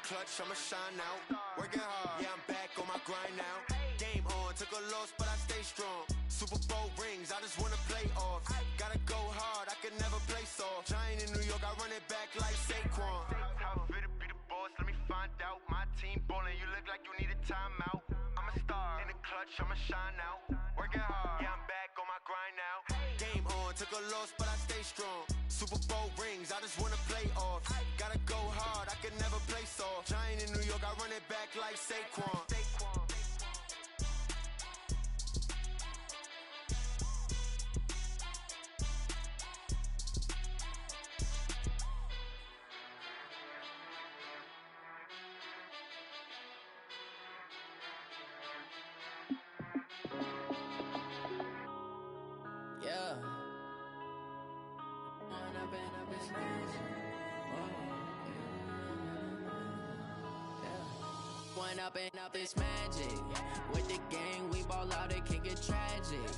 clutch, I'ma shine out. Working hard, yeah, I'm back on my grind now. Game on, took a loss, but I stay strong. Super Bowl rings, I just wanna play off. Gotta go hard, I can never play soft. Giant in New York, I run it back like Saquon. How fit to be the boss, let me find out. My team ballin', you look like you need a timeout. I'm a star, in the clutch, I'ma shine out. Working hard, yeah, I'm back on my grind now. Game on, took a loss, but I stay strong. Super Bowl rings, I just wanna play off. Gotta go hard, I can never play soft. Giant in New York, I run it back like Saquon. Up it's magic. With the gang, we ball out, it can get tragic.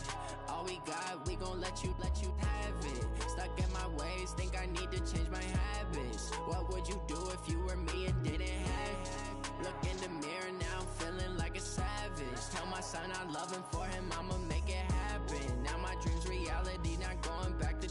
All we got, we gon' let you have it. Stuck in my ways, think I need to change my habits. What would you do if you were me and didn't have it? Look in the mirror now, I'm feeling like a savage. Tell my son I love him, for him I'ma make it happen. Now my dream's reality, not going back to.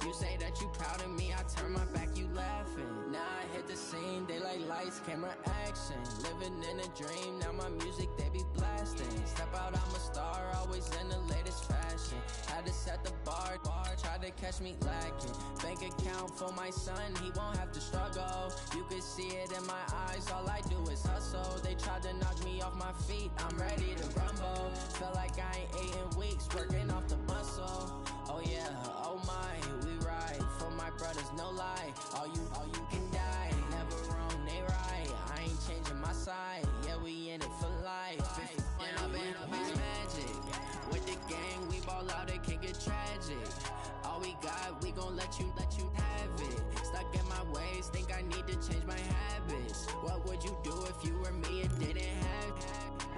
You say that you proud of me, I turn my back, you laughing. Now I hit the scene, they like lights, camera, action. Living in a dream, now my music, they be blasting. Step out, I'm a star, always in the latest fashion. Had to set the bar, tried to catch me lacking. Bank account for my son, he won't have to struggle. You can see it in my eyes, all I do is hustle. They tried to knock me off my feet, I'm ready to rumble. Feel like I ain't ate in weeks, working off the muscle. Oh yeah, oh my, we ride for my brothers, no lie. All you can die, never wrong, they right. I ain't changing my side, yeah, we in it for life. When up it's magic. With the gang, we ball out, it can get tragic. All we got, we gon' let you have it. Stuck in my ways, think I need to change my habits. What would you do if you were me and didn't have it?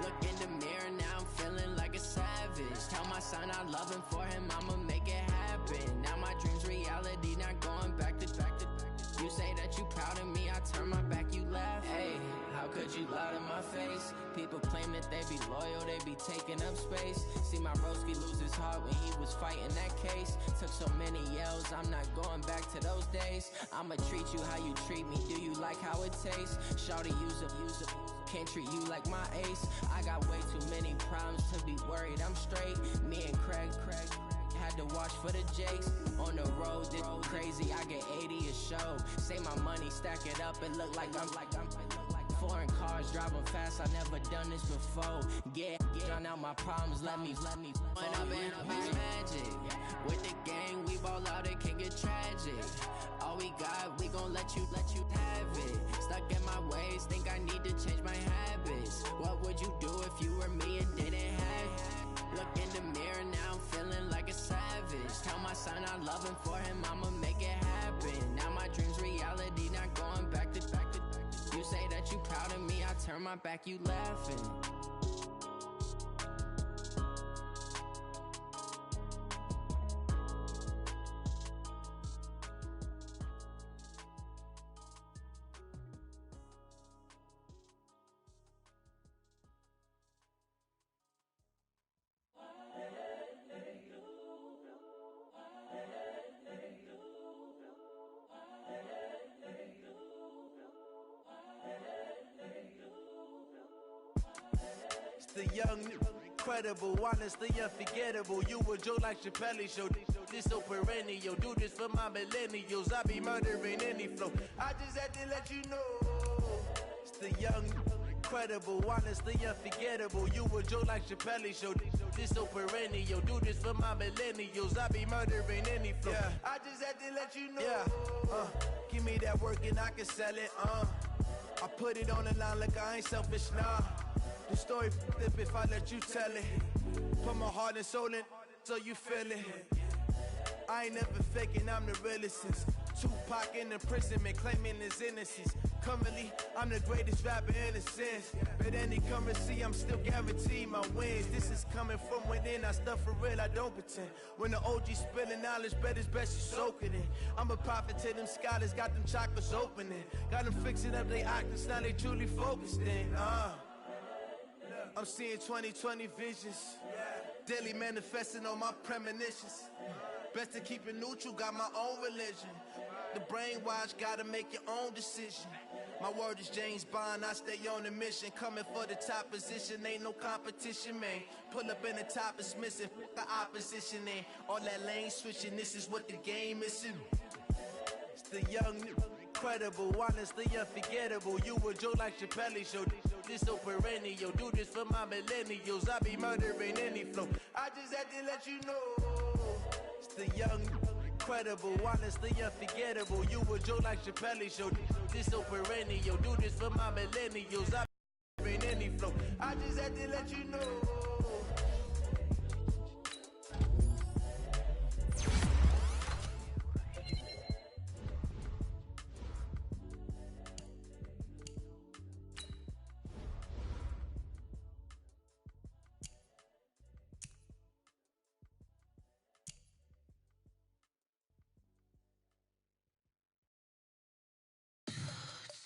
Look in the mirror, now I'm feeling like a savage. Tell my son I love him, for him I'ma make it happen. Now my dream's reality, not going back to. You say that you proud of me, I turn my back, you laugh. Hey, how could you lie to my face? People claim that they be loyal, they be taking up space. See my broski lose his heart when he was fighting that case. Took so many yells, I'm not going back to those days. I'ma treat you how you treat me, do you like how it tastes? Shawty, use up. Can't treat you like my ace. I got way too many problems to be worried, I'm straight. Me and Craig had to watch for the Jakes. On the road, this crazy, I get 80 a show. Say my money, stack it up, it look like I'm foreign cars, driving fast, I never done this before. Yeah, drown out my problems, let me When up it's magic. With the gang, we ball out, it can get tragic. All we got, we gon' let you have it. Stuck in my ways, think I need to change my habits. What would you do if you were me and didn't have it? Look in the mirror, now I'm feeling like a savage. Tell my son I love him, for him I'ma make it happen. Now my dream's reality, not going back to. You say that you proud of me, I turn my back, you laughing. The young, incredible, honestly unforgettable. You a joke like Chappelle show. This so perennial. Do this for my millennials. I be murdering any flow. I just had to let you know. It's the young, incredible, honestly unforgettable. You a joke like Chappelle show. This so perennial. Do this for my millennials. I be murdering any flow. Yeah. I just had to let you know. Yeah. Give me that work and I can sell it. I put it on the line like I ain't selfish, nah. The story flip if I let you tell it. Put my heart and soul in so you feel it. I ain't never faking, I'm the realest since Tupac in imprisonment claiming his innocence. Currently, I'm the greatest rapper in a sense. But any currency, I'm still guaranteed my wins. This is coming from within, I stuff for real, I don't pretend. When the OG spilling knowledge, bet it's best you soak it in. I'm a prophet to them scholars, got them chakras opening. Got them fixing up they octaves, now they truly focused in. I'm seeing 2020 visions. Daily manifesting on my premonitions. Best to keep it neutral, got my own religion. The brainwash, gotta make your own decision. My word is James Bond, I stay on the mission. Coming for the top position, ain't no competition, man. Pull up in the top, it's missing, the opposition ain't. All that lane switching, this is what the game is. It's the young, incredible, honestly unforgettable. You a joke like Chappelle show. This so perennial, do this for my millennials. I be murdering any flow. I just had to let you know. It's the young, incredible, honestly unforgettable. You a joke like Chappelle show. This so perennial, do this for my millennials. I be murdering any flow. I just had to let you know.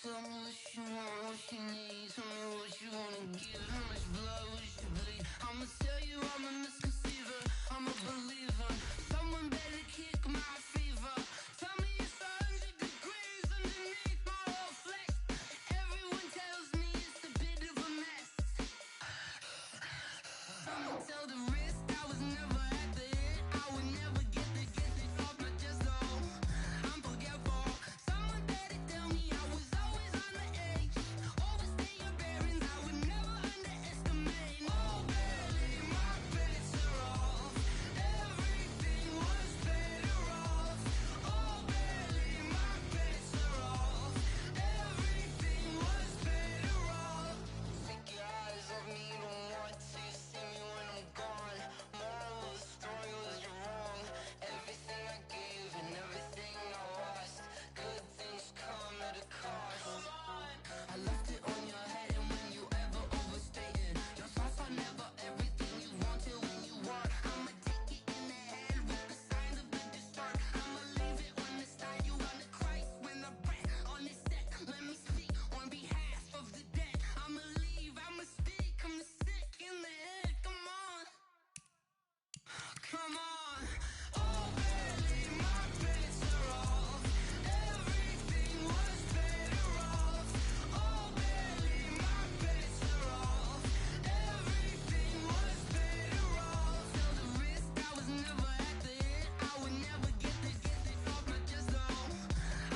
Tell me what you want, what you need. Tell me what you wanna give. How much blood would you bleed? I'ma tell you I'm a misconceiver. I'm a believer. Someone better kick my fever. Tell me it's 100 degrees underneath my whole flesh. Everyone tells me it's a bit of a mess. Someone tell the risk I was never at the hit. I would never get it off my chest though. I'm forgetful. Someone better tell me I was always on the edge. Overstay your bearings, I would never underestimate. Oh barely, my bets are off. Everything was better off. Oh barely, my bets are off. Everything was better off. Take your eyes off me, don't want to see me when I'm gone. Moral of the story was you're wrong. Everything I gave and everything I lost. Good things come at a cost. I left it on your head, and when you ever overstay it, your thoughts are never everything you wanted when you want. I'ma take it in the head with the signs of a distort. I'ma leave it on the side. You wanna Christ when the breath on the set. Let me speak on behalf of the dead. I'ma leave, I'ma speak. I'm the sick in the head. Come on, come on. Oh, barely, my bets are off. Everything was better off. Oh, barely, my bets are off. Everything was better off. Tell the risk I was never at the hit. I would never get it off my chest though.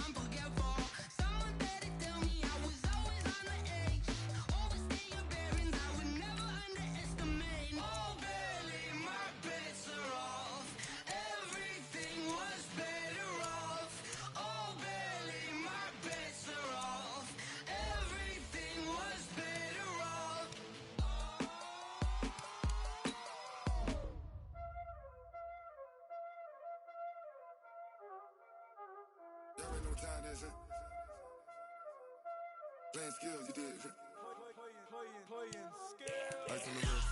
I'm forgetful. Someone better tell me I was always on the edge. Overstay your bearings, I would never underestimate. Oh, barely, my bets are off. Everything was better off. Oh, barely, my bets are off. Everything was better off. You already know what time it is, huh? Playing skills, you did. Ice on the wrist,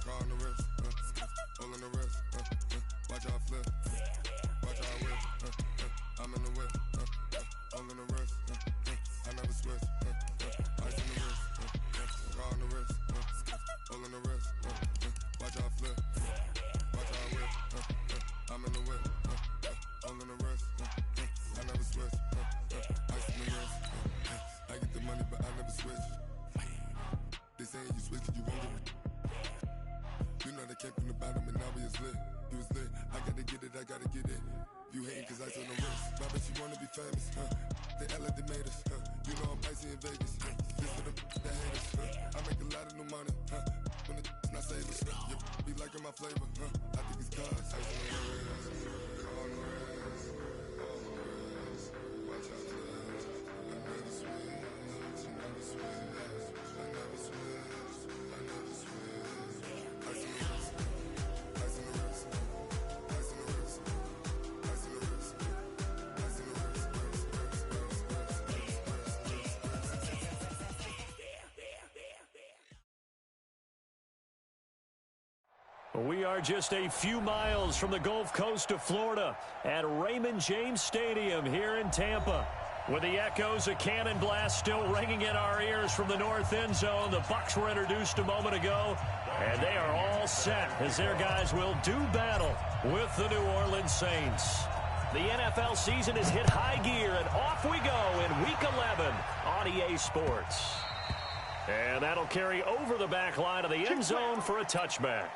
car on the wrist, hole in the wrist, watch how I flip, watch how I whip, I'm in the whip, hole in the wrist, I never switch, ice on the wrist, car on the wrist, hole in the wrist, watch how I flip, watch how I whip, I'm in the whip, hole in the wrist, I never switch, ice on the wrist, I get the money but I never switch. They saying you switch, you won't get it. You know they came from the bottom and now we is lit. You was lit, I gotta get it, I gotta get it. You hating cause ice on the wrist. I bet you wanna be famous, They act like they made us, You know I'm icy in Vegas, This for the that hate us, I make a lot of new money, When the not save us, You be liking my flavor, I think it's cause ice on the wrist, on the wrist, on the wrist. Watch out for this, I never switch, I never switch. I never switch, I never switch. Ice on the wrist, ice on the wrist, ice on the wrist, ice on the wrist, ice on the wrist, We are just a few miles from the Gulf Coast of Florida at Raymond James Stadium here in Tampa. With the echoes of cannon blast still ringing in our ears from the north end zone, the Bucs were introduced a moment ago, and they are all set as their guys will do battle with the New Orleans Saints. The NFL season has hit high gear, and off we go in Week 11 on EA Sports. And that'll carry over the back line of the end zone for a touchback.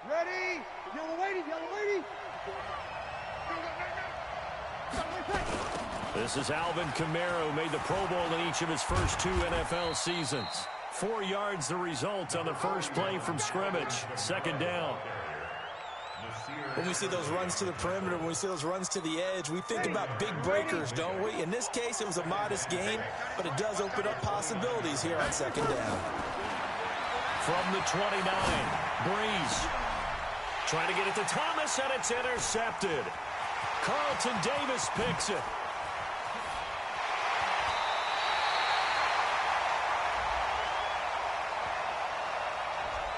Ready? Yellow lady, yellow lady. This is Alvin Kamara, who made the Pro Bowl in each of his first 2 NFL seasons. 4 yards the result on the first play from scrimmage. Second down. When we see those runs to the perimeter, when we see those runs to the edge, we think about big breakers, don't we? In this case, it was a modest gain, but it does open up possibilities here on second down. From the 29, Breeze trying to get it to Thomas, and it's intercepted. Carlton Davis picks it.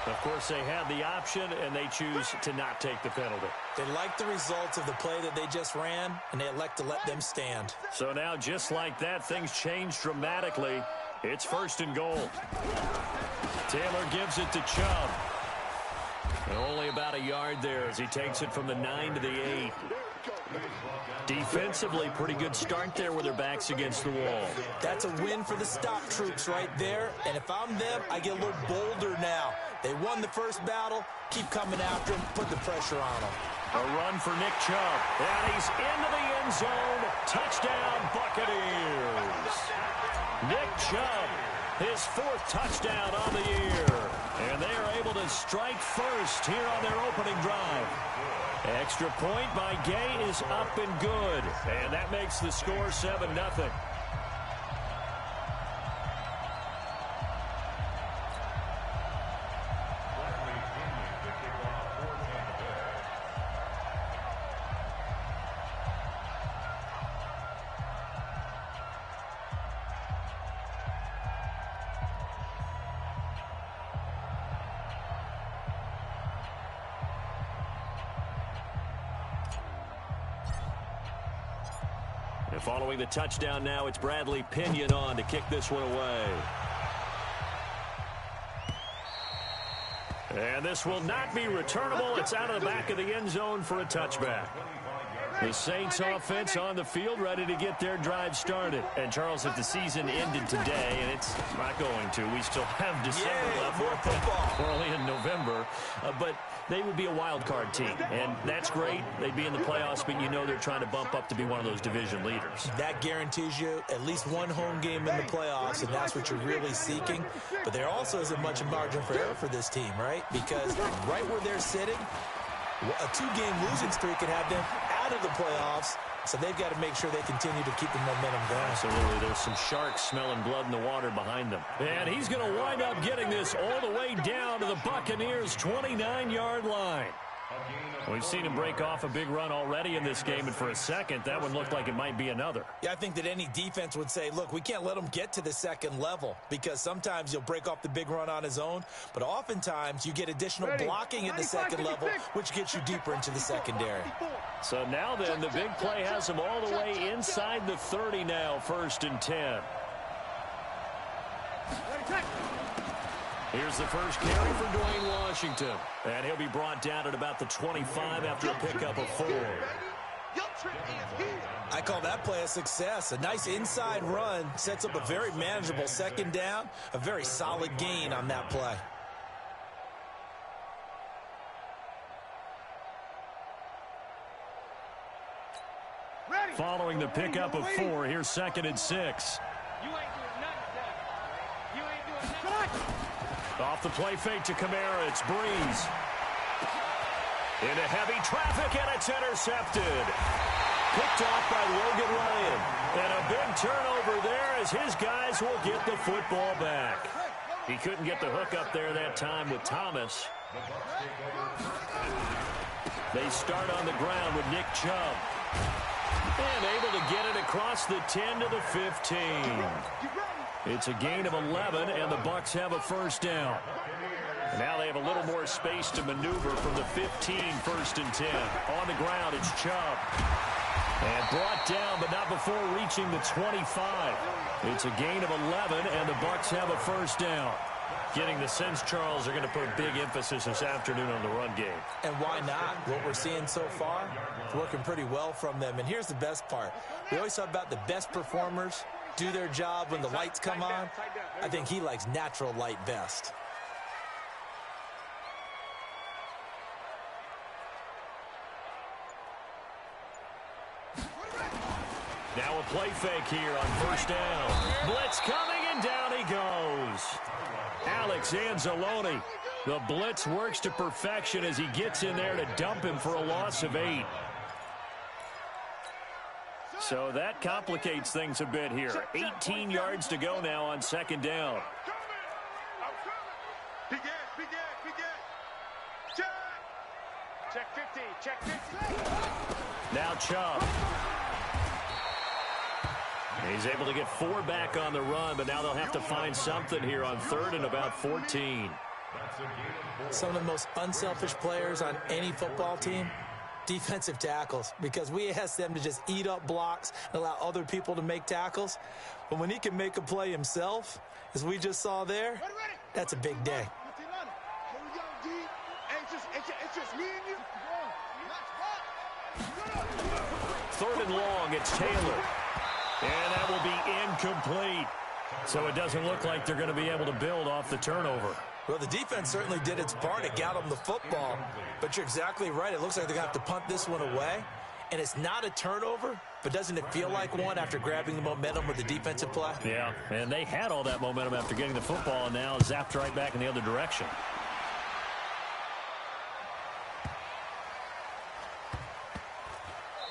Of course, they had the option, and they choose to not take the penalty. They like the results of the play that they just ran, and they elect to let them stand. So now, just like that, things change dramatically. It's first and goal. Taylor gives it to Chubb. And only about a yard there as he takes it from the 9 to the 8. Defensively, pretty good start there with their backs against the wall. That's a win for the stop troops right there. And if I'm them, I get a little bolder now. They won the first battle. Keep coming after them. Put the pressure on them. A run for Nick Chubb. And he's into the end zone. Touchdown, Buccaneers. Nick Chubb, his 4th touchdown on the year. And they are able to strike first here on their opening drive. Extra point by Gay is up and good. And that makes the score 7-0. And following the touchdown now, it's Bradley Pinion on to kick this one away. And this will not be returnable. It's out of the back of the end zone for a touchback. The Saints offense on the field, ready to get their drive started. And Charles, if the season ended today, and it's not going to, we still have December left. More football. We're only in November, but they would be a wild card team, and that's great. They'd be in the playoffs, but you know they're trying to bump up to be one of those division leaders. That guarantees you at least one home game in the playoffs, and that's what you're really seeking. But there also isn't much margin for error for this team, right? Because right where they're sitting, a 2-game losing streak could have them out of the playoffs, so they've got to make sure they continue to keep the momentum going. Absolutely. There's some sharks smelling blood in the water behind them. And he's going to wind up getting this all the way down to the Buccaneers' 29-yard line. We've seen him break off a big run already in this game, and for a second, that one looked like it might be another. Yeah, I think that any defense would say, look, we can't let him get to the second level, because sometimes he'll break off the big run on his own, but oftentimes you get additional blocking at the second level, which gets you deeper into the secondary. So now then, the big play has him all the way inside the 30 now, 1st and 10. Here's the first carry for Dwayne Washington. And he'll be brought down at about the 25 after a pickup of 4. I call that play a success. A nice inside run sets up a very manageable second down. A very solid gain on that play. Following the pickup of 4, here's 2nd and 6. Off the play fake to Kamara, it's Breeze. Into heavy traffic, and it's intercepted. Picked off by Logan Ryan. And a big turnover there as his guys will get the football back. He couldn't get the hook up there that time with Thomas. They start on the ground with Nick Chubb. And able to get it across the 10 to the 15. It's a gain of 11, and the Bucs have a first down. And now they have a little more space to maneuver from the 15, 1st and 10. On the ground, it's Chubb. And brought down, but not before reaching the 25. It's a gain of 11, and the Bucs have a first down. Getting the sense, Charles, are going to put a big emphasis this afternoon on the run game. And why not? What we're seeing so far, it's working pretty well from them. And here's the best part. We always talk about the best performers do their job when the lights come on. I think he likes natural light best. Now a play fake here on first down. Blitz coming, and down he goes. Alex Anzalone. The blitz works to perfection as he gets in there to dump him for a loss of 8. So that complicates things a bit here. 18 yards to go now on second down. Check 50, check 50. Now Chubb. He's able to get 4 back on the run, but now they'll have to find something here on 3rd and about 14. Some of the most unselfish players on any football team, defensive tackles, because we ask them to just eat up blocks and allow other people to make tackles. But when he can make a play himself, as we just saw there, that's a big day. Third and long, it's Taylor. And that will be incomplete. So it doesn't look like they're going to be able to build off the turnover. Well, the defense certainly did its part. It got them the football. But you're exactly right. It looks like they're going to have to punt this one away. And it's not a turnover, but doesn't it feel like one after grabbing the momentum with the defensive play? Yeah, and they had all that momentum after getting the football, and now zapped right back in the other direction.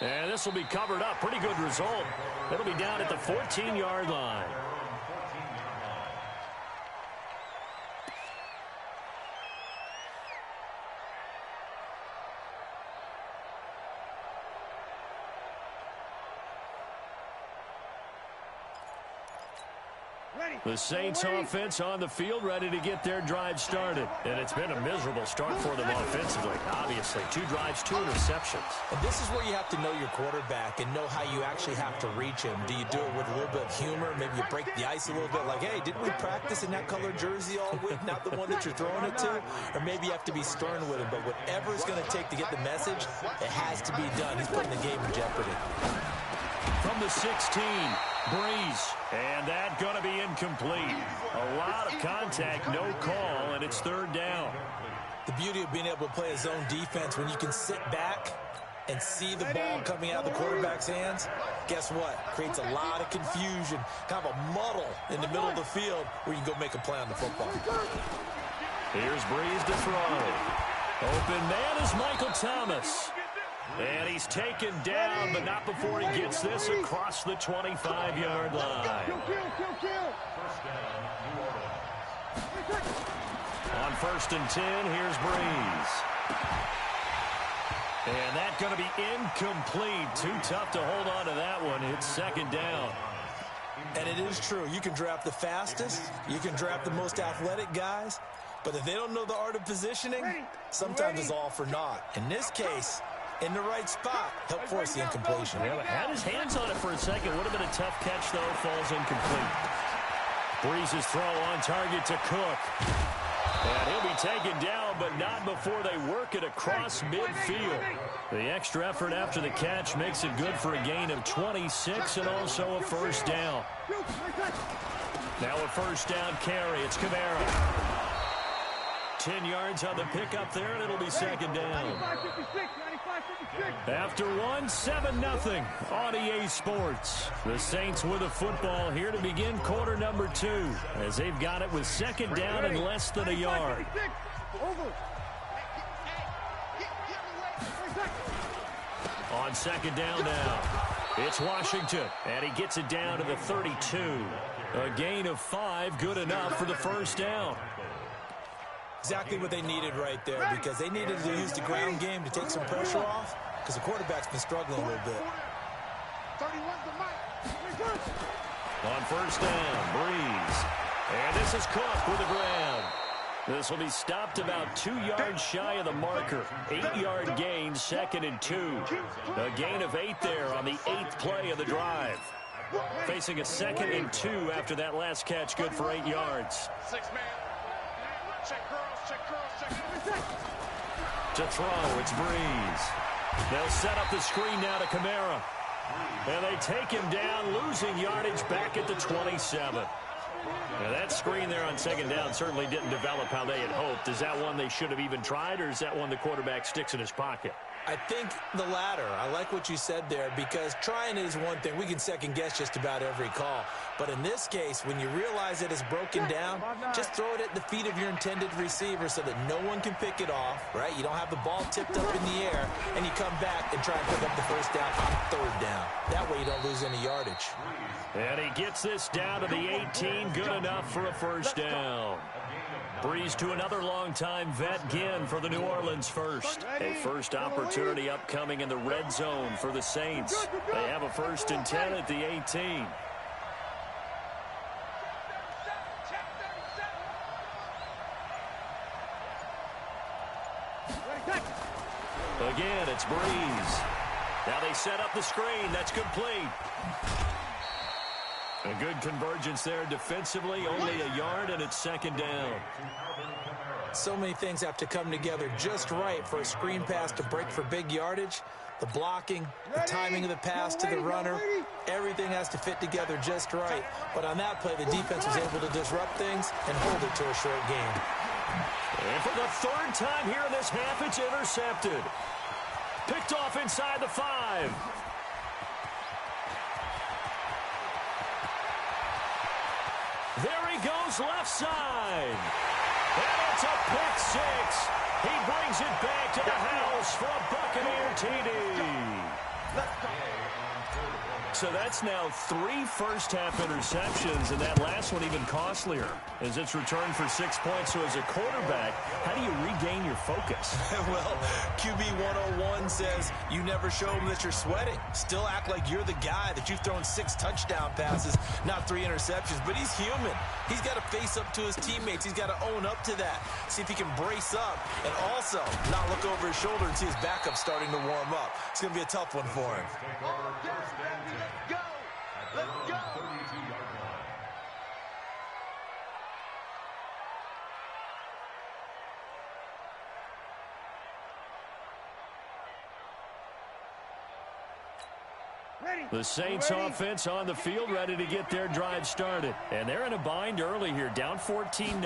And this will be covered up. Pretty good result. It'll be down at the 14-yard line. The Saints offense on the field, ready to get their drive started. And it's been a miserable start for them offensively. Obviously, 2 drives, 2 interceptions. And this is where you have to know your quarterback and know how you actually have to reach him. Do you do it with a little bit of humor? Maybe you break the ice a little bit like, hey, didn't we practice in that color jersey all week, not the one that you're throwing it to? Or maybe you have to be stern with him. But whatever it's going to take to get the message, it has to be done. He's putting the game in jeopardy. From the 16, Breeze. And that's going to be incomplete. A lot of contact, no call, and it's 3rd down. The beauty of being able to play a zone defense, when you can sit back and see the ball coming out of the quarterback's hands, guess what? Creates a lot of confusion, kind of a muddle in the middle of the field where you can go make a play on the football. Here's Breeze to throw. Open man is Michael Thomas. And he's taken down, but not before he gets this across the 25-yard line. On 1st and 10, here's Breeze. And that's going to be incomplete. Too tough to hold on to that one. It's 2nd down. And it is true. You can draft the fastest. You can draft the most athletic guys. But if they don't know the art of positioning, sometimes it's all for naught. In this case, in the right spot, help force the incompletion. Yeah, had his hands on it for a second. Would have been a tough catch, though. Falls incomplete. Breeze's throw on target to Cook. And he'll be taken down, but not before they work it across midfield. The extra effort after the catch makes it good for a gain of 26 and also a first down. Now a first down carry. It's Kamara. 10 yards on the pickup there, and it'll be 2nd down. After 7-0 on EA Sports. The Saints with a football here to begin quarter number 2, as they've got it with 2nd down and less than a yard. On 2nd down now, it's Washington, and he gets it down to the 32. A gain of 5, good enough for the first down. Exactly what they needed right there, because they needed to use the ground game to take some pressure off, because the quarterback's been struggling a little bit. On first down, Breeze. And this is Cook with the grab. This will be stopped about 2 yards shy of the marker. 8-yard gain, 2nd and 2. A gain of 8 there on the 8th play of the drive. Facing a 2nd and 2 after that last catch, good for 8 yards. 6-man. Check girls, check girls, check. To throw, it's Breeze. They'll set up the screen now to Kamara. And they take him down, losing yardage back at the 27. Now that screen there on 2nd down certainly didn't develop how they had hoped. Is that one they should have even tried, or is that one the quarterback sticks in his pocket? I think the latter. I like what you said there, because trying it is one thing. We can second-guess just about every call. But in this case, when you realize that it's broken down, just throw it at the feet of your intended receiver so that no one can pick it off, right? You don't have the ball tipped up in the air, and you come back and try and pick up the first down on 3rd down. That way you don't lose any yardage. And he gets this down to the 18, good enough for a first down. Breeze to another long-time vet, Ginn, for the New Orleans first. A first opportunity upcoming in the red zone for the Saints. They have a 1st and 10 at the 18. Again, it's Breeze. Now they set up the screen. That's complete. A good convergence there defensively, only a yard, and it's 2nd down. So many things have to come together just right for a screen pass to break for big yardage. The blocking, the timing of the pass to the runner, everything has to fit together just right. But on that play, the defense was able to disrupt things and hold it to a short gain. And for the 3rd time here in this half, it's intercepted. Picked off inside the 5. There he goes, left side. And it's a pick 6. He brings it back to the house for a Buccaneer TD. So that's now 3 first-half interceptions, and that last one even costlier as it's returned for 6 points. So as a quarterback, how do you regain your focus? Well, QB 101 says you never show them that you're sweating. Still act like you're the guy, that you've thrown 6 touchdown passes, not 3 interceptions. But he's human. He's got to face up to his teammates. He's got to own up to that. See if he can brace up and also not look over his shoulder and see his backup starting to warm up. It's going to be a tough one for him. Go! Let's go! The Saints offense on the field, ready to get their drive started. And they're in a bind early here, down 14-0.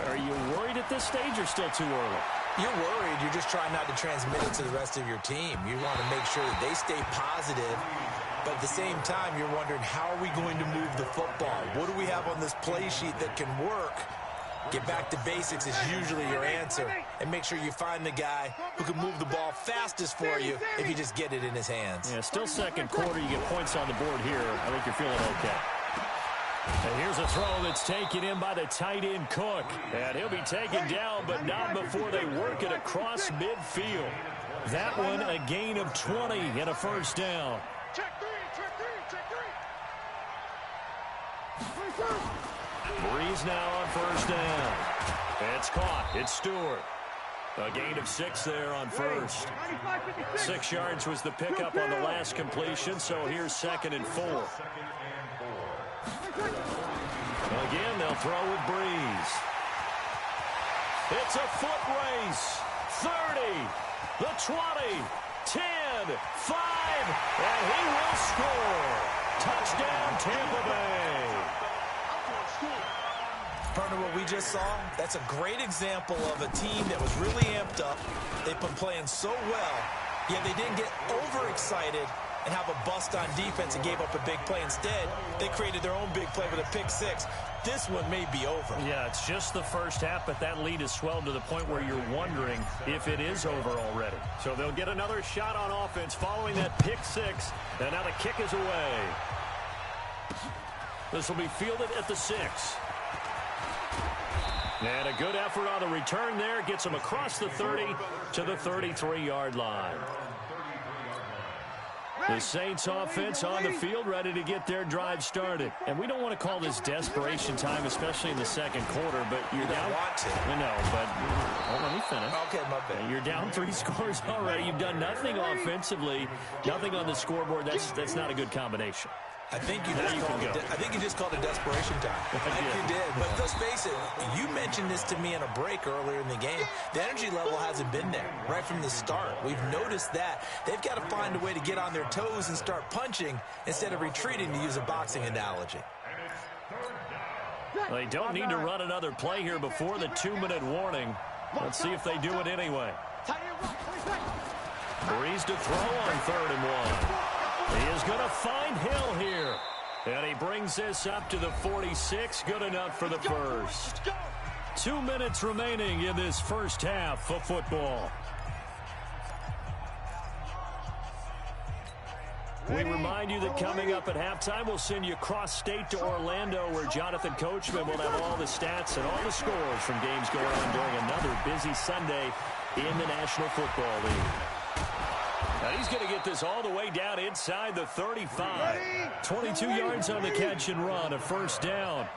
Are you worried at this stage or still too early? You're worried. You're just trying not to transmit it to the rest of your team. You want to make sure that they stay positive. But at the same time, you're wondering, how are we going to move the football? What do we have on this play sheet that can work? Get back to basics is usually your answer. And make sure you find the guy who can move the ball fastest for you if you just get it in his hands. Yeah, still 2nd quarter. You get points on the board here. I think you're feeling okay. And here's a throw that's taken in by the tight end Cook. And he'll be taken down, but not before they work it across midfield. That one a gain of 20 and a first down. Check 3, check 3, check 3. Breeze now on first down. It's caught. It's Stewart. A gain of 6 there on first. 6 yards was the pickup on the last completion, so here's 2nd and 4. Again, they'll throw with Breeze. It's a foot race. 30, the 20, 10, 5, and he will score. Touchdown, Tampa Bay. Partner, what we just saw, that's a great example of a team that was really amped up. They've been playing so well, yet they didn't get overexcited and have a bust on defense and gave up a big play. Instead, they created their own big play with a pick 6. This one may be over. Yeah, it's just the first half, but that lead has swelled to the point where you're wondering if it is over already. So they'll get another shot on offense following that pick 6, and now the kick is away. This will be fielded at the 6. And a good effort on the return there. Gets him across the 30 to the 33-yard line. The Saints offense on the field, ready to get their drive started. And we don't want to call this desperation time, especially in the second quarter, but you're down. Want to. I know, but let me finish. Okay, my bad. You're down 3 scores already. You've done nothing offensively, nothing on the scoreboard. That's not a good combination. I think you just called it desperation time. I think you did. But let's face it, you mentioned this to me in a break earlier in the game. The energy level hasn't been there right from the start. We've noticed that. They've got to find a way to get on their toes and start punching instead of retreating, to use a boxing analogy. They don't need to run another play here before the 2-minute warning. Let's see if they do it anyway. Breeze to throw on 3rd and 1. He is going to find Hill here. And he brings this up to the 46. Good enough for the first. 2 minutes remaining in this first half of football. We remind you that coming up at halftime, we'll send you cross-state to Orlando, where Jonathan Coachman will have all the stats and all the scores from games going on during another busy Sunday in the National Football League. Now he's going to get this all the way down inside the 35. 22 yards on the catch and run, a first down.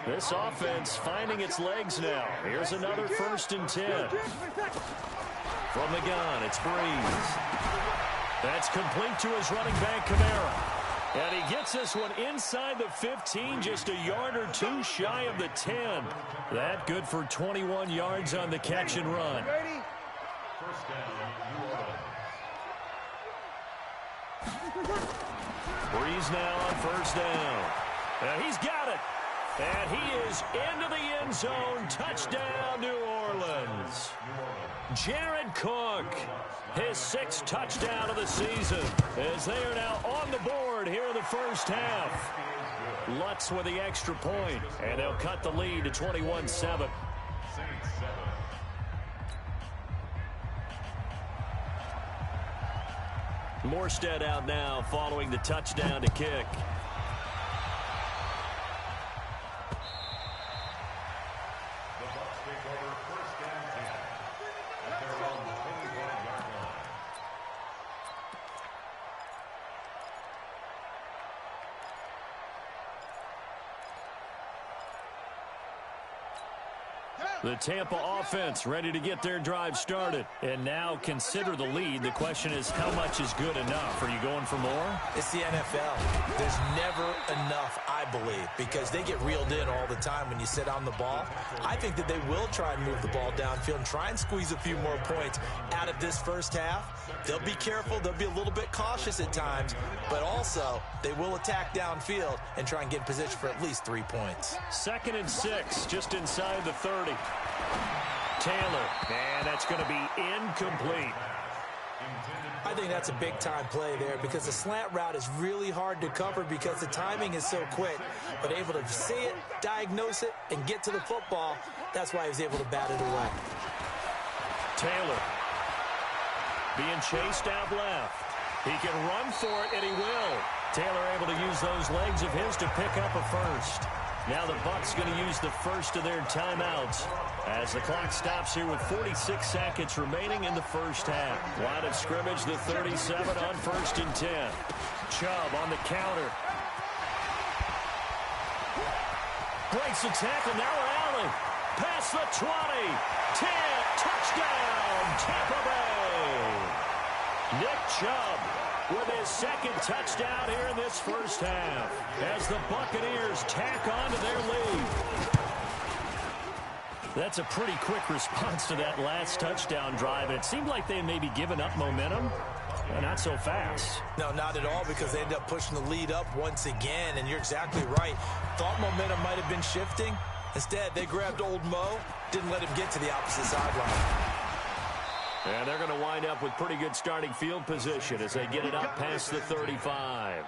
This offense finding its legs now. Here's another 1st and 10. From the gun, it's Breeze. That's complete to his running back, Kamara. And he gets this one inside the 15, just a yard or 2 shy of the 10. That good for 21 yards on the catch and run. Breeze now on 1st down. And he's got it. And he is into the end zone. Touchdown, New Orleans. Jared Cook, his 6th touchdown of the season, as they are now on the board here in the first half. Lutz with the extra point, and they'll cut the lead to 21-7. Morstead out now following the touchdown to kick. The Tampa offense ready to get their drive started. And now consider the lead. The question is, how much is good enough? Are you going for more? It's the NFL. There's never enough, I believe, because they get reeled in all the time when you sit on the ball. I think that they will try and move the ball downfield and try and squeeze a few more points out of this first half. They'll be careful. They'll be a little bit cautious at times, but also they will attack downfield and try and get in position for at least 3 points. 2nd and 6, just inside the 30. Taylor, and that's going to be incomplete. I think that's a big-time play there because the slant route is really hard to cover because the timing is so quick. But able to see it, diagnose it, and get to the football, that's why he was able to bat it away. Taylor being chased out left. He can run for it, and he will. Taylor able to use those legs of his to pick up a first. Now the Bucs going to use the first of their timeouts as the clock stops here with 46 seconds remaining in the first half. Line of scrimmage, the 37 on 1st and 10. Chubb on the counter. Breaks the tackle, now Allen. Past the 20. 10, touchdown, Tampa Bay. Nick Chubb with his 2nd touchdown here in this first half as the Buccaneers tack on to their lead. That's a pretty quick response to that last touchdown drive. It seemed like they may be giving up momentum. Not so fast. No, not at all, because they end up pushing the lead up once again, and you're exactly right. Thought momentum might have been shifting. Instead, they grabbed old Mo, didn't let him get to the opposite sideline. And they're going to wind up with pretty good starting field position as they get it up past the 35.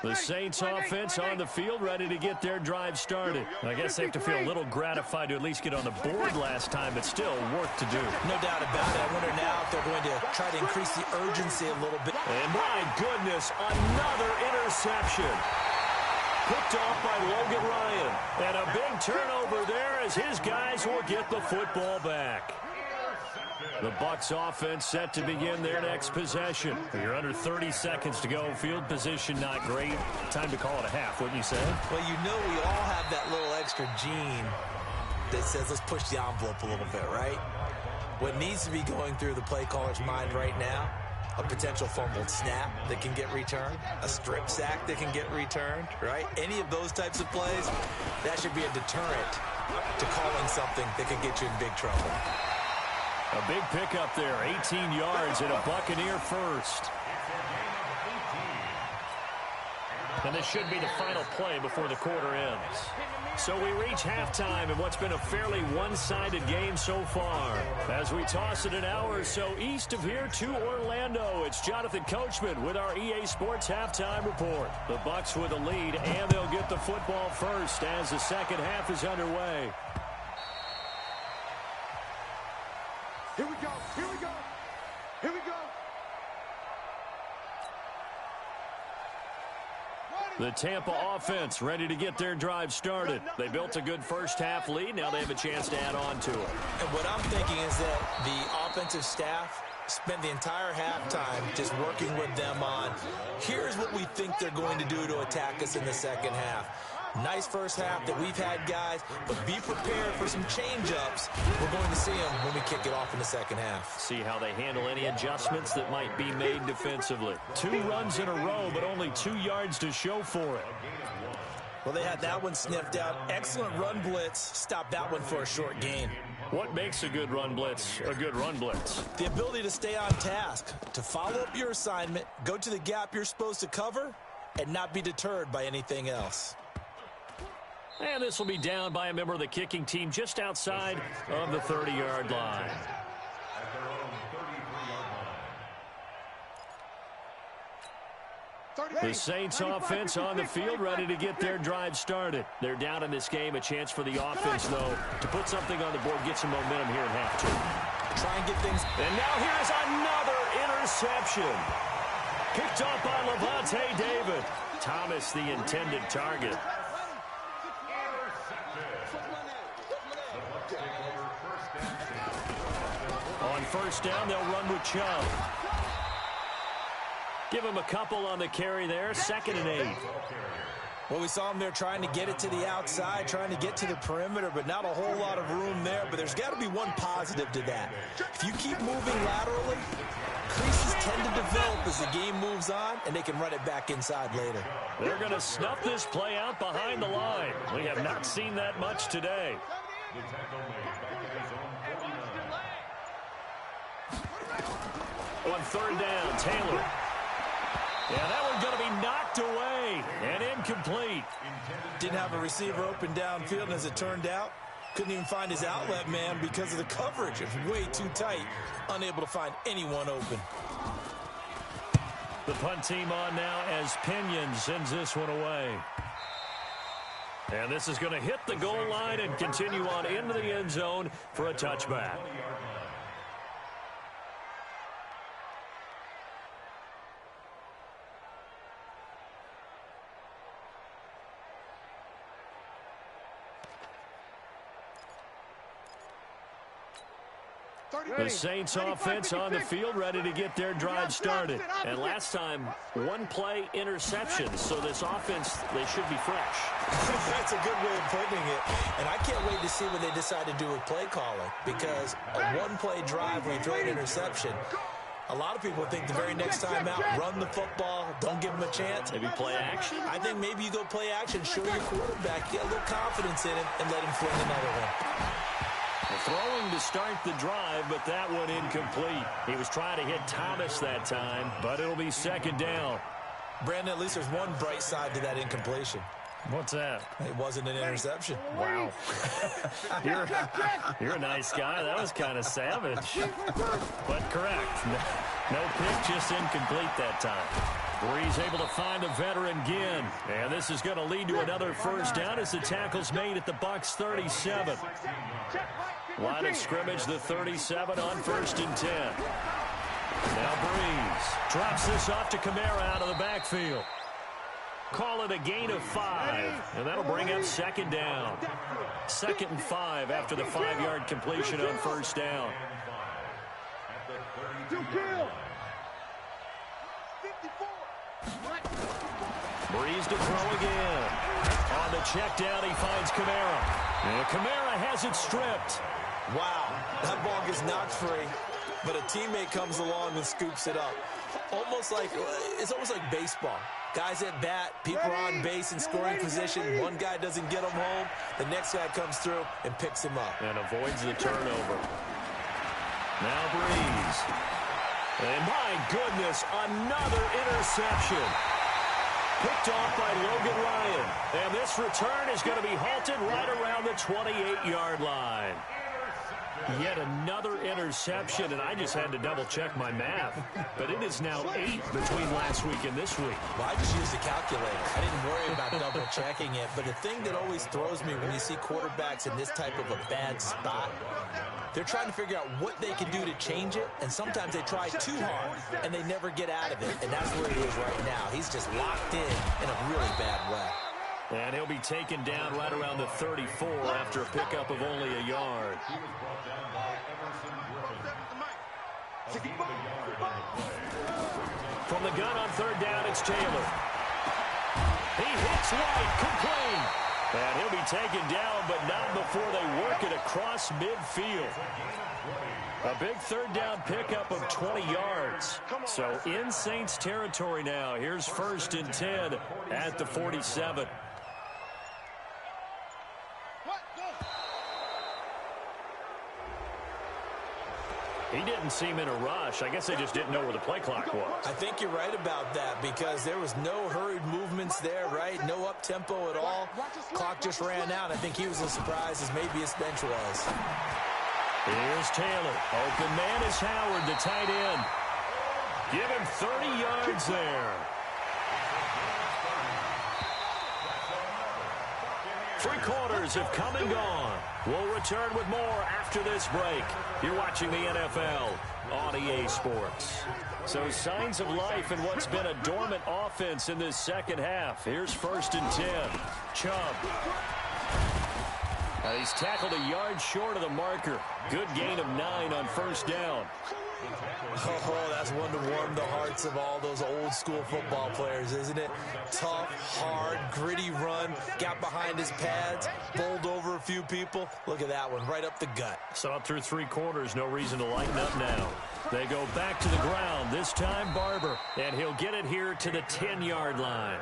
The Saints offense on the field, ready to get their drive started. I guess they have to feel a little gratified to at least get on the board last time, but still work to do. No doubt about it. I wonder now if they're going to try to increase the urgency a little bit. And my goodness, another interception. Picked off by Logan Ryan. And a big turnover there as his guys will get the football back. The Bucs offense set to begin their next possession. You're under 30 seconds to go. Field position not great. Time to call it a half, wouldn't you say? Well, you know we all have that little extra gene that says let's push the envelope a little bit, right? What needs to be going through the play caller's mind right now, a potential fumbled snap that can get returned, a strip sack that can get returned, right? Any of those types of plays, that should be a deterrent to calling something that could get you in big trouble. A big pickup there, 18 yards and a Buccaneer first. And this should be the final play before the quarter ends. So we reach halftime in what's been a fairly one-sided game so far. As we toss it an hour or so east of here to Orlando, it's Jonathan Coachman with our EA Sports Halftime Report. The Bucs with a lead, and they'll get the football first as the second half is underway. Here we go, here we go, here we go. The Tampa offense ready to get their drive started. They built a good first half lead. Now they have a chance to add on to it. And what I'm thinking is that the offensive staff spent the entire halftime just working with them on, here's what we think they're going to do to attack us in the second half. Nice first half that we've had, guys, but be prepared for some change-ups. We're going to see them when we kick it off in the second half. See how they handle any adjustments that might be made defensively. 2 runs in a row, but only 2 yards to show for it. Well, they had that one sniffed out. Excellent run blitz. Stopped that one for a short gain. What makes a good run blitz a good run blitz? The ability to stay on task, to follow up your assignment, go to the gap you're supposed to cover, and not be deterred by anything else. And this will be down by a member of the kicking team just outside of the 30-yard line. The Saints offense on the field ready to get their drive started. They're down in this game. A chance for the offense, though, to put something on the board, get some momentum here in half two. Try and get things. And now here's another interception. Picked off by Lavonte David. Thomas, the intended target. On first down, they'll run with Chubb. Give him a couple on the carry there. 2nd and 8. Well, we saw him there trying to get it to the outside, trying to get to the perimeter, but not a whole lot of room there. But there's got to be one positive to that. If you keep moving laterally, creases tend to develop as the game moves on, and they can run it back inside later. They're going to snuff this play out behind the line. We have not seen that much today. On third down, Taylor. Yeah, that one's going to be knocked away and incomplete. Didn't have a receiver open downfield, and as it turned out, couldn't even find his outlet man because of the coverage. It was way too tight, unable to find anyone open. The punt team on now as Pinion sends this one away. And this is going to hit the goal line and continue on into the end zone for a touchback. The Saints offense on the field ready to get their drive started. And last time, 1 play interception. So this offense, they should be fresh. That's a good way of putting it. And I can't wait to see what they decide to do with play calling. Because a 1-play drive where you throw an interception, a lot of people think the very next time out, run the football, don't give them a chance. Maybe play action? I think maybe you go play action, show your quarterback, get a little confidence in him, and let him fling another one. Throwing to start the drive, but that one incomplete. He was trying to hit Thomas that time, but it'll be 2nd down. Brandon, at least there's one bright side to that incompletion. What's that? It wasn't an interception. Wow. You're a nice guy. That was kind of savage. But correct. No pick, just incomplete that time. Breeze able to find the veteran Ginn. And this is going to lead to another first down as the tackle's made at the Bucs 37. Line of scrimmage, the 37 on 1st and 10. Now Breeze drops this off to Kamara out of the backfield. Call it a gain of 5, and that'll bring up 2nd down. 2nd and 5 after the 5-yard completion on 1st down. Breeze to throw again. On the check down, he finds Kamara. And Kamara has it stripped. Wow, that ball gets knocked free, but a teammate comes along and scoops it up. It's almost like baseball. Guys at bat, people are on base in scoring position. One guy doesn't get him home. The next guy comes through and picks him up. And avoids the turnover. Now Breeze. And my goodness, another interception. Picked off by Logan Ryan. And this return is going to be halted right around the 28-yard line. Yet another interception, and I just had to double-check my math. But it is now 8 between last week and this week. Well, I just used a calculator. I didn't worry about double-checking it. But the thing that always throws me when you see quarterbacks in this type of a bad spot, they're trying to figure out what they can do to change it, and sometimes they try too hard, and they never get out of it. And that's where he is right now. He's just locked in a really bad way. And he'll be taken down right around the 34 after a pickup of only a yard. From the gun on 3rd down, it's Taylor. He hits White, complete. And he'll be taken down, but not before they work it across midfield. A big 3rd down pickup of 20 yards. So in Saints territory now. Here's 1st and 10 at the 47. He didn't seem in a rush. I guess they just didn't know where the play clock was. I think you're right about that because there was no hurried movements there, right? No up-tempo at all. Clock just ran out. I think he was as surprised as maybe his bench was. Here's Taylor. Open man is Howard, the tight end. Give him 30 yards there. 3 quarters have come and gone. We'll return with more after this break. You're watching the NFL on EA Sports. So signs of life in what's been a dormant offense in this second half. Here's 1st and 10. Chubb. He's tackled a yard short of the marker. Good gain of 9 on 1st down. Oh, that's one to warm the hearts of all those old school football players, isn't it? Tough, hard, gritty run, got behind his pads, bowled over a few people. Look at that one, right up the gut. Saw it through 3 quarters, no reason to lighten up now. They go back to the ground, this time Barber, and he'll get it here to the 10-yard line.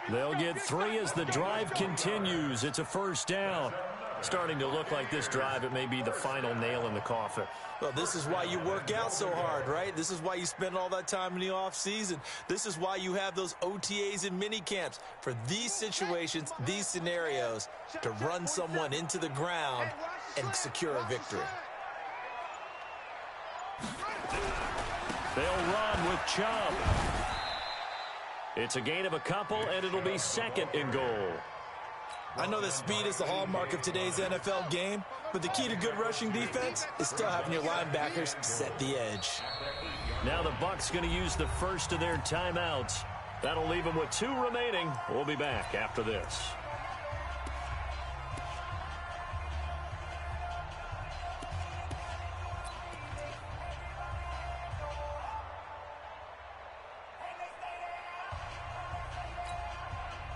They'll get 3 as the drive continues. It's a 1st down. Starting to look like this drive, it may be the final nail in the coffin. Well, this is why you work out so hard, right? This is why you spend all that time in the offseason. This is why you have those OTAs and mini camps for these situations, these scenarios, to run someone into the ground and secure a victory. They'll run with Chubb. It's a gain of a couple, and it'll be 2nd and goal. I know that speed is the hallmark of today's NFL game, but the key to good rushing defense is still having your linebackers set the edge. Now the Bucs going to use the first of their timeouts. That'll leave them with 2 remaining. We'll be back after this.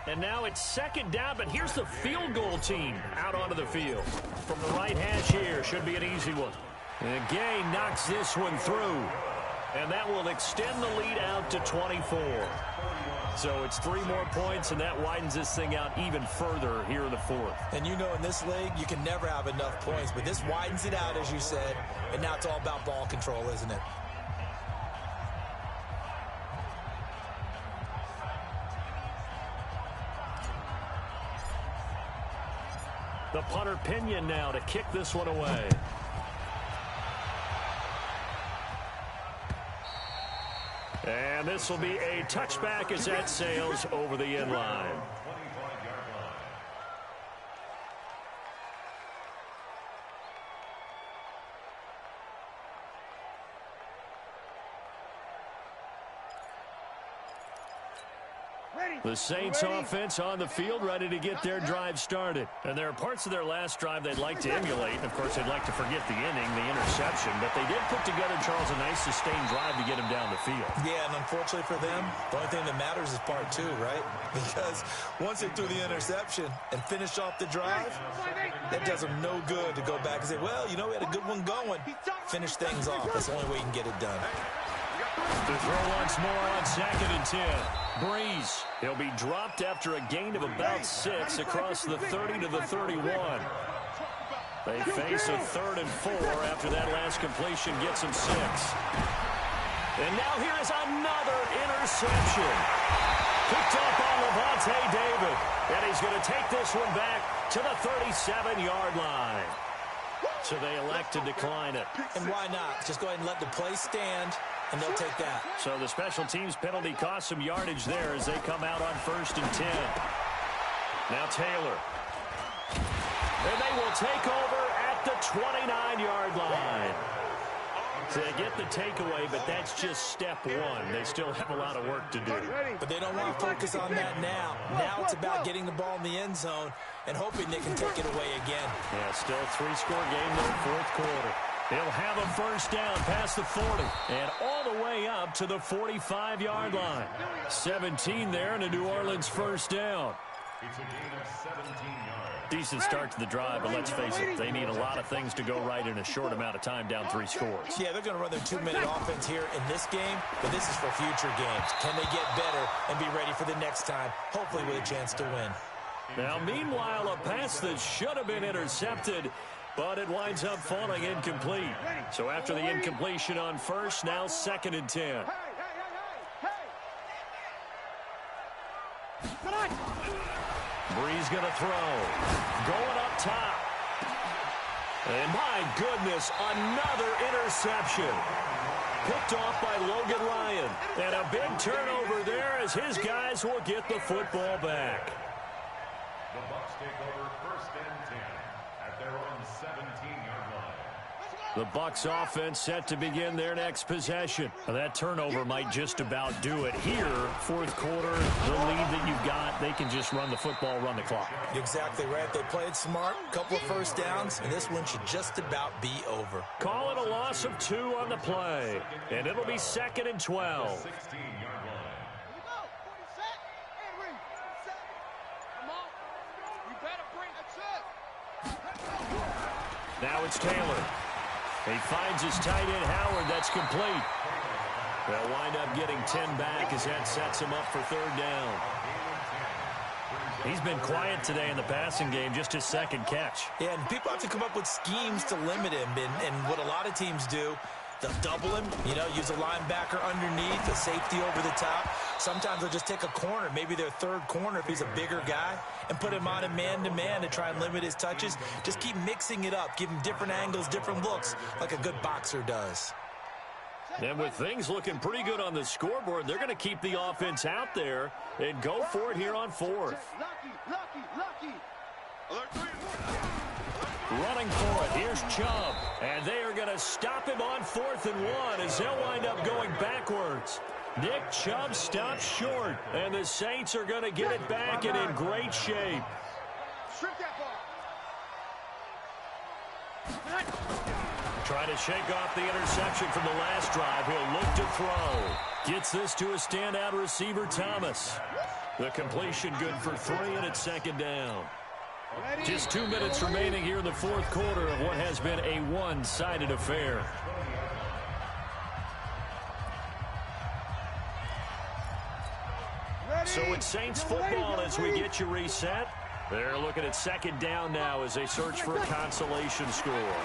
And now it's 2nd down, but here's the field goal team out onto the field. From the right hash here, should be an easy one. And Gay knocks this one through. And that will extend the lead out to 24. So it's 3 more points, and that widens this thing out even further here in the 4th. And you know in this league, you can never have enough points, but this widens it out, as you said, and now it's all about ball control, isn't it? The punter Pinion now to kick this one away. And this will be a touchback as that sails over the end line. The Saints offense on the field, ready to get their drive started. And there are parts of their last drive they'd like to emulate. And, of course, they'd like to forget the inning, the interception. But they did put together, Charles, a nice sustained drive to get them down the field. Yeah, and unfortunately for them, the only thing that matters is part two, right? Because once they threw the interception and finished off the drive, that does them no good to go back and say, well, you know, we had a good one going. Finish things off. That's the only way you can get it done. To throw once more on 2nd and 10. Breeze. He'll be dropped after a gain of about 6 across the 30 to the 31. They face a 3rd and 4 after that last completion gets him 6. And now here is another interception. Picked up on Lavonte David. And he's going to take this one back to the 37-yard line. So they elect to decline it. And why not? Just go ahead and let the play stand, and they'll take that. So the special teams penalty cost some yardage there as they come out on 1st and 10. Now Taylor. And they will take over at the 29-yard line. So they get the takeaway, but that's just step one. They still have a lot of work to do. But they don't want to focus on that now. Now it's about getting the ball in the end zone and hoping they can take it away again. Yeah, still a 3-score game in the 4th quarter. They'll have a first down past the 40 and all the way up to the 45-yard line. 17 there and a New Orleans first down. It's a gain of 17 yards. Decent start to the drive, but let's face it, they need a lot of things to go right in a short amount of time down 3 scores. Yeah, they're going to run their 2-minute offense here in this game, but this is for future games. Can they get better and be ready for the next time, hopefully with a chance to win? Now, meanwhile, a pass that should have been intercepted, but it winds up falling incomplete. So after the incompletion on first, now 2nd and 10. Breeze going to throw. Going up top. And my goodness, another interception. Picked off by Logan Ryan. And a big turnover there as his guys will get the football back. The Bucs take over 1st and 10 at their own 17-yard line. The Bucs offense set to begin their next possession. Now that turnover might just about do it here. 4th quarter, the lead that you've got, they can just run the football, run the clock. Exactly right. They played smart, couple of first downs, and this one should just about be over. Call it a loss of 2 on the play, and it'll be 2nd and 12. Now it's Taylor. He finds his tight end, Howard. That's complete. They'll wind up getting 10 back as that sets him up for 3rd down. He's been quiet today in the passing game, just his 2nd catch. Yeah, and people have to come up with schemes to limit him. And what a lot of teams do, they'll double him, you know, use a linebacker underneath, a safety over the top. Sometimes they'll just take a corner, maybe their 3rd corner if he's a bigger guy, and put him on a man-to-man to try and limit his touches. Just keep mixing it up, give him different angles, different looks, like a good boxer does. And with things looking pretty good on the scoreboard, they're going to keep the offense out there and go for it here on 4th. Running for it, here's Chubb. And they are going to stop him on 4th and 1 as they'll wind up going backwards. Nick Chubb stops short, and the Saints are going to get it back and in great shape. Trying to shake off the interception from the last drive. He'll look to throw. Gets this to a standout receiver, Thomas. The completion good for 3, and it's 2nd down. Just 2 minutes remaining here in the 4th quarter of what has been a one-sided affair. So it's Saints football as we get you reset. They're looking at 2nd down now as they search for a consolation score.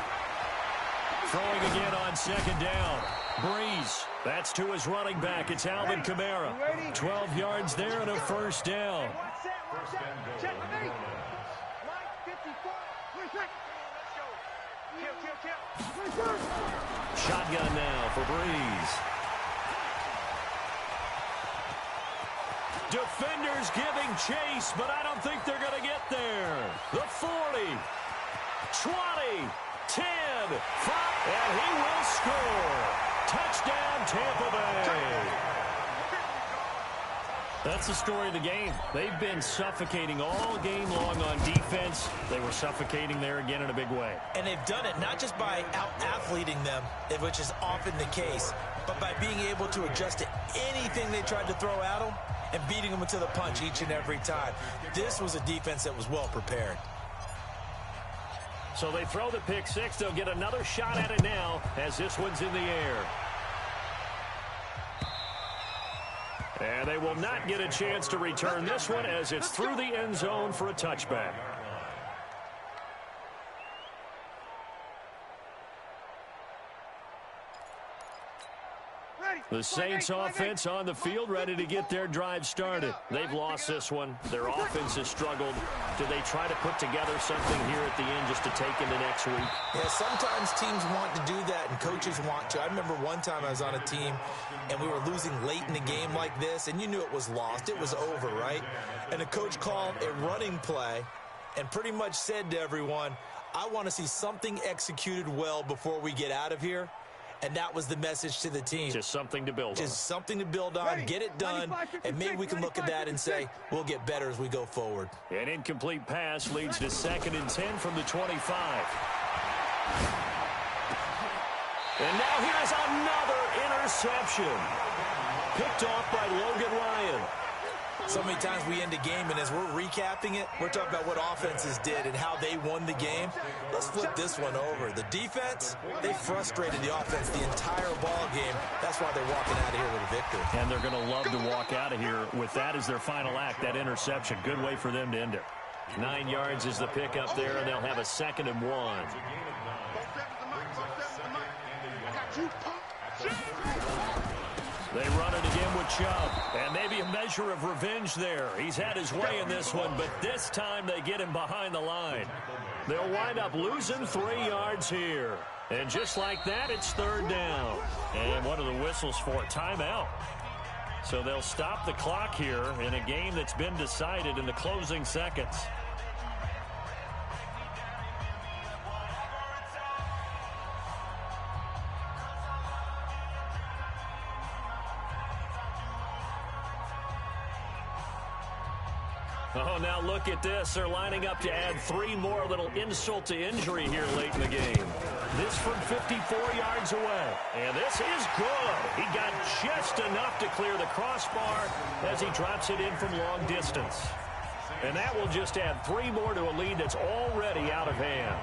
Throwing again on 2nd down. Breeze. That's to his running back. It's Alvin Kamara. 12 yards there and a first down. Shotgun now for Breeze. Defenders giving chase, but I don't think they're going to get there. The 40, 20, 10, 5, and he will score. Touchdown, Tampa Bay. That's the story of the game. They've been suffocating all game long on defense. They were suffocating there again in a big way. And they've done it not just by out-athleting them, which is often the case, but by being able to adjust to anything they tried to throw at them and beating them to the punch each and every time. This was a defense that was well prepared. So they throw the pick six. They'll get another shot at it now as this one's in the air. And they will not get a chance to return this one as it's through the end zone for a touchback. The Saints offense on the field, ready to get their drive started. They've lost this one. Their offense has struggled. Do they try to put together something here at the end just to take into next week? Yeah, sometimes teams want to do that and coaches want to. I remember one time I was on a team and we were losing late in the game like this, and you knew it was lost. It was over, right? And the coach called a running play and pretty much said to everyone, I want to see something executed well before we get out of here. And that was the message to the team. Just something to build on. Just something to build on, get it done, and maybe we can look at that and say, we'll get better as we go forward. An incomplete pass leads to 2nd and 10 from the 25. And now here's another interception. Picked off by Logan Ryan. So many times we end a game, and as we're recapping it, we're talking about what offenses did and how they won the game. Let's flip this one over. The defense, they frustrated the offense the entire ball game. That's why they're walking out of here with a victory. And they're going to love to walk out of here with that as their final act, that interception. Good way for them to end it. 9 yards is the pickup there, and they'll have a 2nd and 1. They run it again with Chubb, and maybe a measure of revenge there. He's had his way in this one, but this time they get him behind the line. They'll wind up losing 3 yards here. And just like that, it's 3rd down. And what are the whistles for? Timeout. So they'll stop the clock here in a game that's been decided in the closing seconds. Oh, now look at this. They're lining up to add 3 more, little insult to injury here late in the game. This from 54 yards away. And this is good. He got just enough to clear the crossbar as he drops it in from long distance. And that will just add 3 more to a lead that's already out of hand.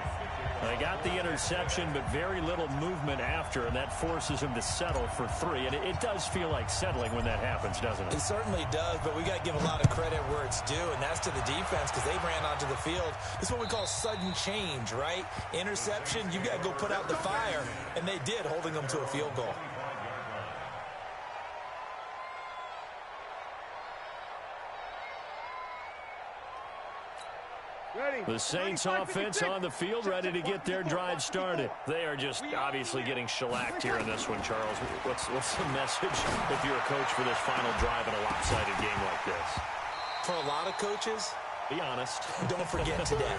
They got the interception, but very little movement after, and that forces him to settle for 3. And it does feel like settling when that happens, doesn't it? It certainly does, but we got to give a lot of credit where it's due, and that's to the defense because they ran onto the field. This is what we call sudden change, right? Interception, you got to go put out the fire, and they did, holding them to a field goal. The Saints offense on the field, ready to get their drive started. They are just obviously getting shellacked here in this one, Charles. What's the message if you're a coach for this final drive in a lopsided game like this? For a lot of coaches, be honest. Don't forget today.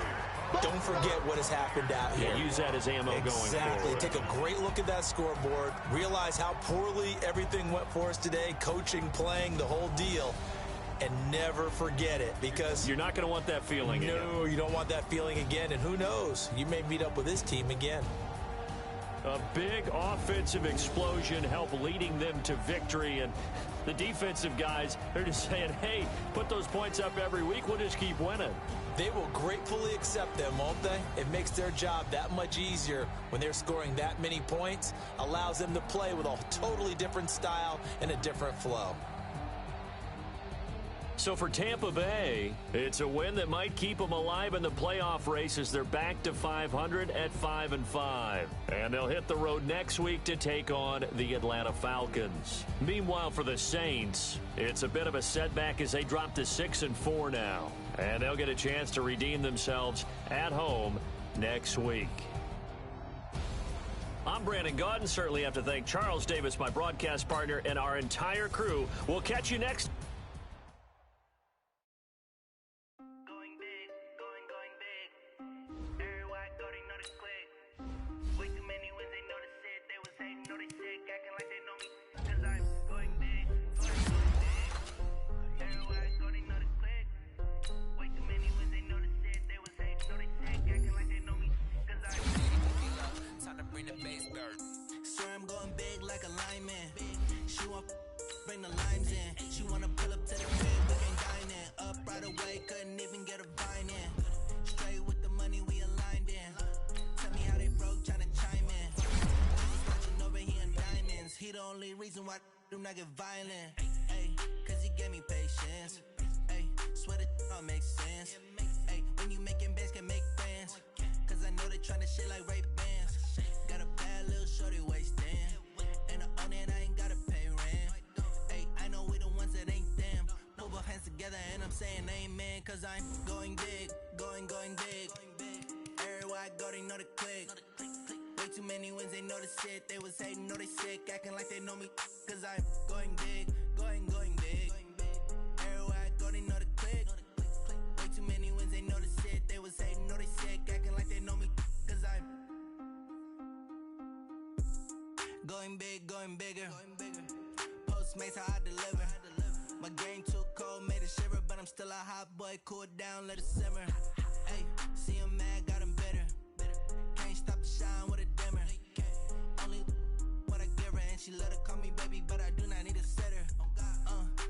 Don't forget what has happened out here. Yeah, use that as ammo going forward. Exactly. Take a great look at that scoreboard. Realize how poorly everything went for us today. Coaching, playing, the whole deal. And never forget it, because you're not going to want that feeling again. No, you don't want that feeling again. And who knows? You may meet up with this team again. A big offensive explosion helped leading them to victory. And the defensive guys, they're just saying, hey, put those points up every week. We'll just keep winning. They will gratefully accept them, won't they? It makes their job that much easier when they're scoring that many points. Allows them to play with a totally different style and a different flow. So for Tampa Bay, it's a win that might keep them alive in the playoff race as they're back to 500 at 5-5. And they'll hit the road next week to take on the Atlanta Falcons. Meanwhile, for the Saints, it's a bit of a setback as they drop to 6-4 now. And they'll get a chance to redeem themselves at home next week. I'm Brandon Gaudin. Certainly have to thank Charles Davis, my broadcast partner, and our entire crew. We'll catch you next dirt. Swear I'm going big like a lineman. She want bring the limes in. She wanna pull up to the crib, we can dine in. Up right away, couldn't even get a vine in. Straight with the money we aligned in. Tell me how they broke, tryna chime in. Watching over here in diamonds. He the only reason why I do not get violent. Ay, cause he gave me patience. Ay, swear that all makes sense. Ay, when you making bands, can make friends. Cause I know they tryna shit like Ray-Bans. Got a bad little shorty wasting. And I own it, I ain't gotta pay rent. Ay, I know we the ones that ain't them. Put both hands together and I'm saying amen. Cause I'm going big, going big. Everywhere I go, they know the click. Way too many wins, they know the shit. They was hating, know they sick, acting like they know me. Cause I'm going big, going big. Everywhere I go, they know the click. Way too many wins, they know the shit. They was hating, know they sick, acting like they know me. Cause I'm going big, going bigger. Postmates, how I deliver. My game too cold, made it shiver. But I'm still a hot boy, cool it down, let it simmer. Hey, see him mad, got him bitter. Can't stop the shine with a dimmer. Only what I give her, and she let her call me baby, but I do not need a sitter.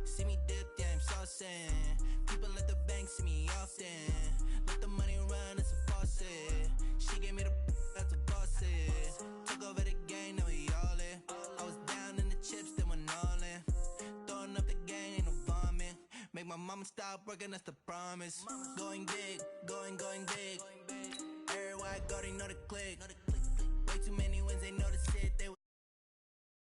See me dip, yeah, I'm saucing. People at the bank see me often. Let the money run, it's a faucet. She gave me the that's a faucet. Took over the game, now we all in. I was down in the chips, then went all in. Throwing up the gang, ain't no vomit. Make my mama stop working, that's the promise. Going big, going big. Everywhere I go, they know the click. Way too many wins, they know the shit.